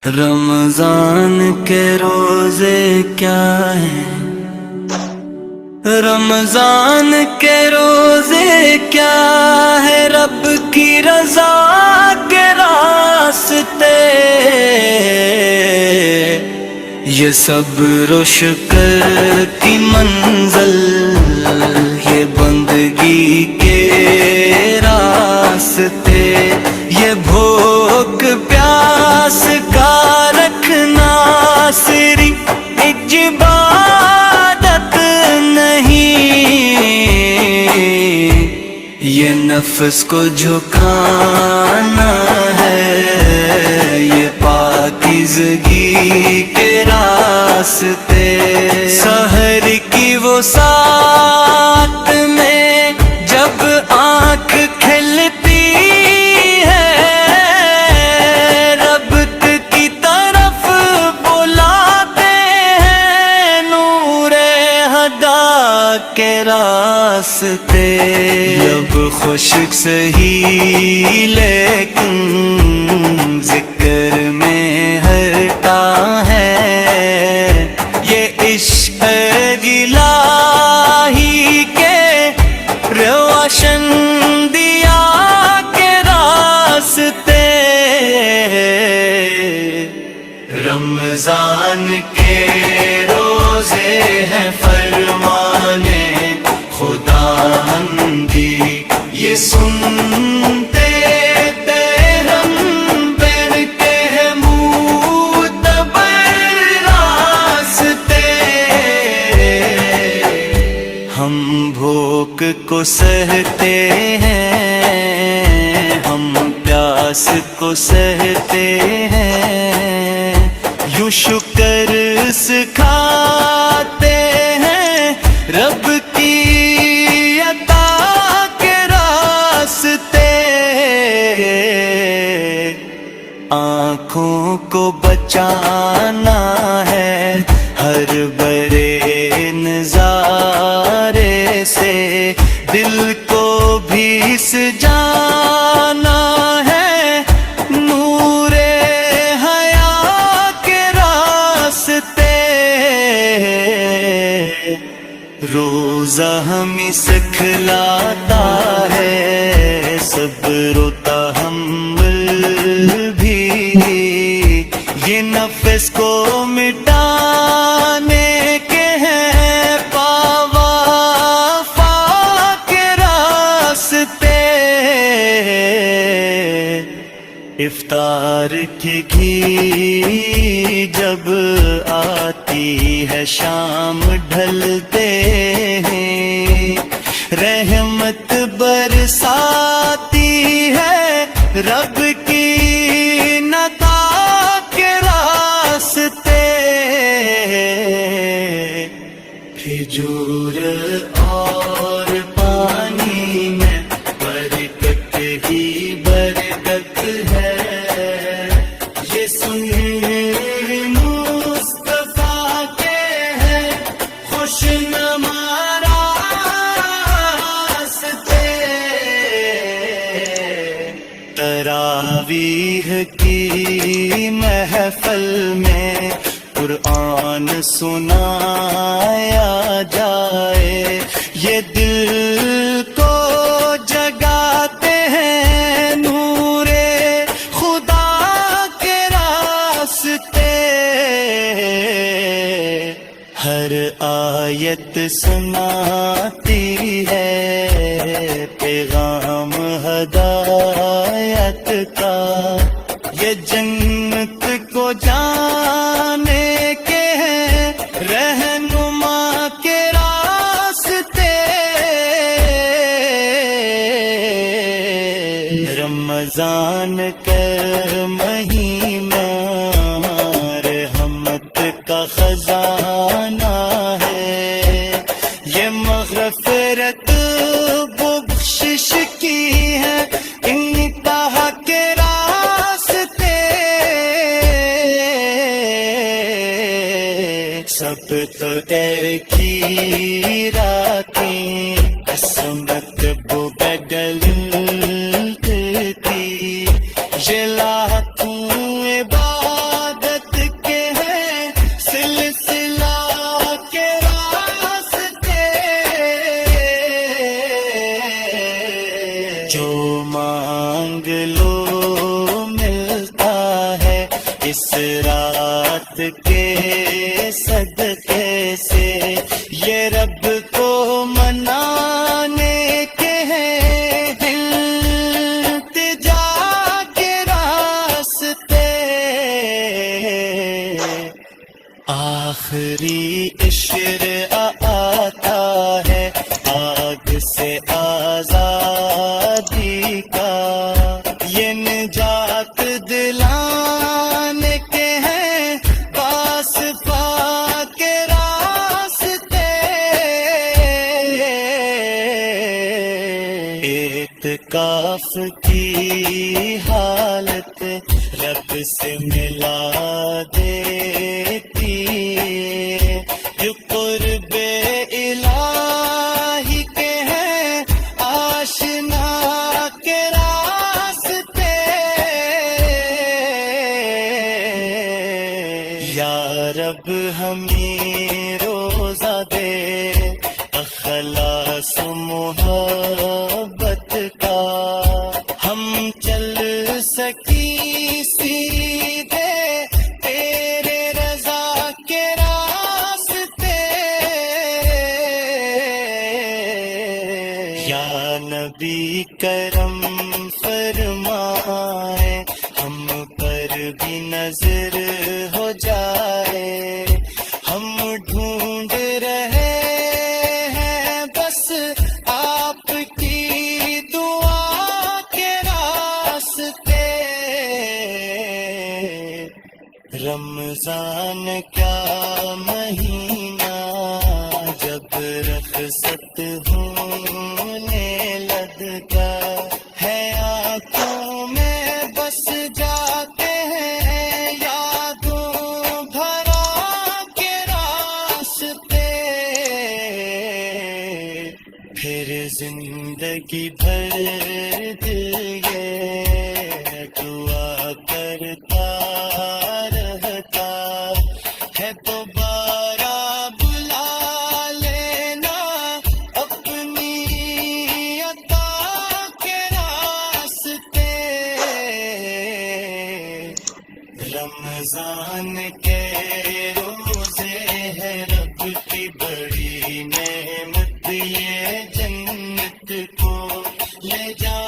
رمضان کے روزے کیا ہیں، رمضان کے روزے کیا ہے، رب کی رضا کے راستے، یہ صبر و شکر کی منزل، یہ بندگی کے راستے، یہ بھوک پیاس کا رکھنا صرف عبادت نہیں، یہ نفس کو جھکانا ہے، یہ پاکیزگی کے راستے، سحر کی وہ سات میں جب آنکھ کھلتی ہے، رب کی طرف بلاتے ہیں نور ہدا کے راستے، لب خشک سہی لیکن ذکر میں ہرتا ہے، یہ عشق الہی کے روشن دیا کے راستے، رمضان کے روزے ہیں فرمانے خداوندی، یہ سنتے تیرم بن کے معتبر راستے، ہم بھوک کو سہتے ہیں، ہم پیاس کو سہتے ہیں، یوں شکر سکھاتے ہیں رب کی عطا کے راستے، آنکھوں کو بچانا ہے ہر برے نظارے سے، دل کو بھی سجانا ہے نور حیا کے راستے، روزہ ہمیں سکھلاتا ہے صبر و تحمل بھی، یہ نفس کو مٹانے کے ہیں پاوافا کے راستے، افطار کی گھی جب آتی ہے شام ڈھلتے ہیں، رحمت برساتی ہے رب کی نتا کے راستے، کھجور اور پانی میں برکت ہی برکت ہے، یہ سنیں مصطفیٰ کے ہے خوش نما راستے، تراویح کی محفل میں قرآن سنایا جائے، یہ دل کو جگاتے ہیں نور خدا کے راستے، ہر آیت سناتی ہے پیغام ہدایت کا، یہ جنت کو جانے کے ہیں رہنما کے راستے، رمضان کا مہینہ رحمت کا خزانہ ہے، یہ مغفرت بخشش کی ہے انتہا کے راستے، سب تو ایک ہی راتیں قسمت وہ بدلتی، یہ لاکھوں عبادت اس رات کے صدقے سے یہ رب کو منانے کے ہیں التجا کے راستے، آخری عشر آتا ہے آگ سے آزادی کا، یہ نجات دلانے کے ہیں پاس پاک کے راستے، اعتکاف کی حالت رب سے ملا دیتی، جو قرب الہی کے ہیں آشنا کے راستے، یا رب ہمیں روزہ دے اخلاص و محبت کا، ہم چل سکی سیدھے تیرے رضا کے راستے، یا نبی کرم فرمائے ہم پر بھی نظر ہو جائے، ہم ڈھونڈ رہے ہیں بس آپ کی دعا کے راستے، رمضان کیا مہینہ جب رخصت ہونے لگتا ہے، آنکھوں میں بس جاتے ہیں یادوں بھرا کے راستے، پھر زندگی بھر دل یہ دعا کرتا رہتا ہے، دوبارہ بلا لینا اپنی عطا کے راستے، رمضان کے روزے ہے رب کی بڑی نعمت، یہ جنت کو لے جا